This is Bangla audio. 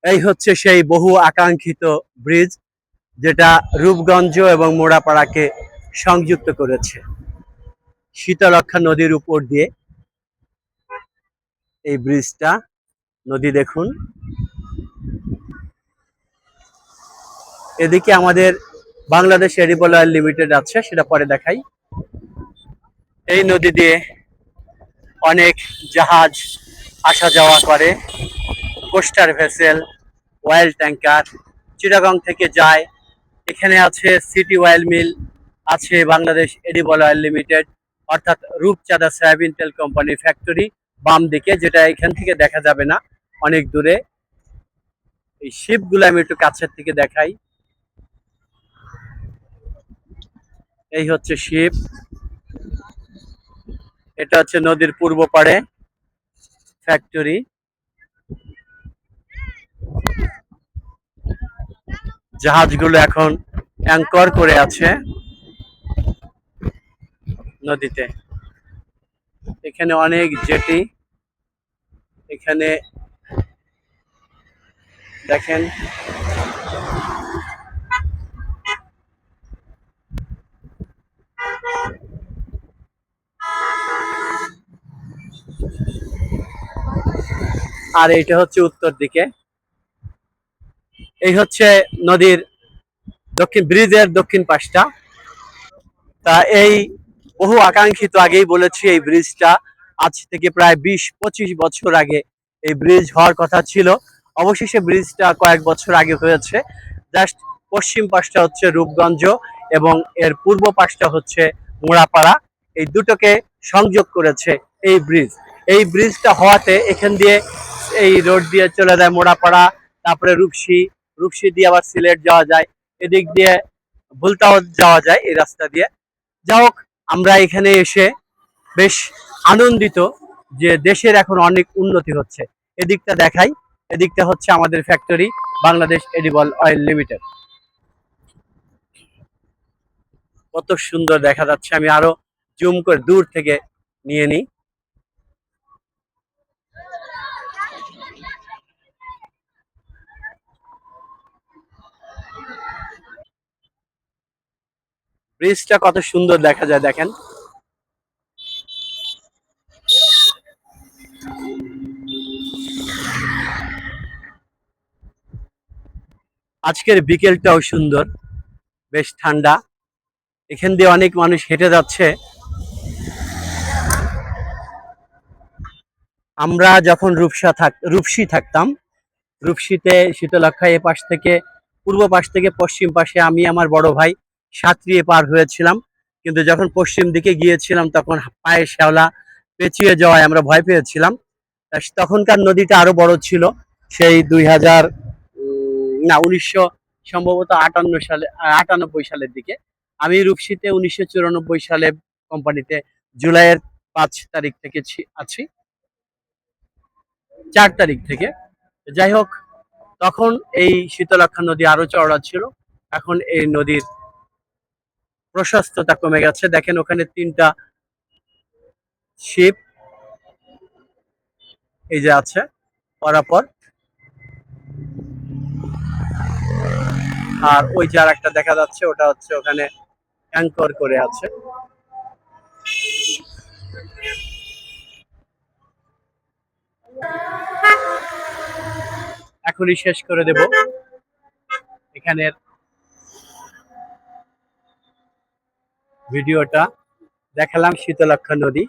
এই হচ্ছে সেই বহু আকাঙ্ক্ষিত ব্রিজ, যেটা রূপগঞ্জ এবং মোড়াপাড়াকে সংযুক্ত করেছে শীতলক্ষ্যা নদীর উপর দিয়ে। এই ব্রিজটা, নদী দেখুন। এদিকে আমাদের বাংলাদেশ এডিবল অয়েল লিমিটেড আছে, সেটা পরে দেখাই। এই নদী দিয়ে অনেক জাহাজ আসা যাওয়া করে, coaster vessel, oil tanker Chittagong থেকে যায়। এখানে আছে সিটি অয়েল মিল, আছে বাংলাদেশ এডিবল অয়েল লিমিটেড, অর্থাৎ রূপচাঁদা সয়াবিন তেল কোম্পানি ফ্যাক্টরি বাম দিকে, যেটা এখান থেকে দেখা যাবে না, অনেক দূরে। এই শিপগুলো আমি একটু কাছের থেকে দেখাই। এই হচ্ছে শিপ, এটা হচ্ছে নদীর পূর্ব পাড়ে ফ্যাক্টরি। জাহাজগুলো এখন অ্যাঙ্কর করে আছে নদীতে। এখানে অনেক জেটি, এখানে দেখেন আর এইটা হচ্ছে উত্তর দিকে। এই হচ্ছে নদীর দক্ষিণ ব্রিজের দক্ষিণ পাশটা। তা এই বহু আকাঙ্ক্ষিত, আগেই বলেছি, এই ব্রিজটা আজ থেকে প্রায় 20-25 বছর আগে এই ব্রিজ হওয়ার কথা ছিল। অবশেষে ব্রিজটা কয়েক বছর আগে হয়েছে। জাস্ট পশ্চিম পাশটা হচ্ছে রূপগঞ্জ এবং এর পূর্ব পাশটা হচ্ছে মোড়াপাড়া, এই দুটোকে সংযোগ করেছে এই ব্রিজ। এই ব্রিজটা হওয়াতে এখান দিয়ে এই রোড দিয়ে চলে যায় মোড়াপাড়া, তারপরে রূপসী, রূপসী দিয়ে আবার সিলেট যাওয়া যায়, এদিক দিয়ে ভুলতাও যাওয়া যায় এই রাস্তা দিয়ে। যা হোক, আমরা এখানে এসে বেশ আনন্দিত যে দেশের এখন অনেক উন্নতি হচ্ছে। এদিকটা দেখাই, এদিকটা হচ্ছে আমাদের factory Bangladesh edible oil limited. কত সুন্দর দেখা যাচ্ছে, আমি আরো জুম করে দূর থেকে নিয়ে নিই। ব্রিজটা কত সুন্দর দেখা যায় দেখেন। আজকের বিকেলটাও সুন্দর, বেশ ঠান্ডা। এখান দিয়ে অনেক মানুষ হেঁটে যাচ্ছে। আমরা যখন রূপসী থাকতাম, রূপসীতে শীতলক্ষ্যা এ পাশ থেকে, পূর্ব পাশ থেকে পশ্চিম পাশে আমি আমার বড় ভাই সাঁতরিয়ে পার হয়েছিলাম। কিন্তু যখন পশ্চিম দিকে গিয়েছিলাম তখন পায়ে শ্যাওলা পেঁচিয়ে যাওয়ায় আমরা ভয় পেয়েছিলাম। তখনকার নদীটা আরো বড় ছিল। সেই 2000 না 1900 সম্ভবত 58 সালে, 98 সালের দিকে। আমি রূপসীতে 1994 সালে কোম্পানিতে জুলাইয়ের 5 তারিখ থেকে আছি, 4 তারিখ থেকে। যাই হোক, তখন এই শীতলক্ষ্যা নদী আরো চওড়া ছিল। এখন এই নদীর প্রশস্ততা কমে গেছে। দেখেন ওখানে 3টা শিপ এই যে আছে পরাপর, আর ওই যে আর একটা দেখা যাচ্ছে, ওটা হচ্ছে ওখানে অ্যাঙ্কর করে আছে। এখনই শেষ করে দেব এখানের ভিডিওটা। দেখালাম শীতলক্ষ্যা নদী।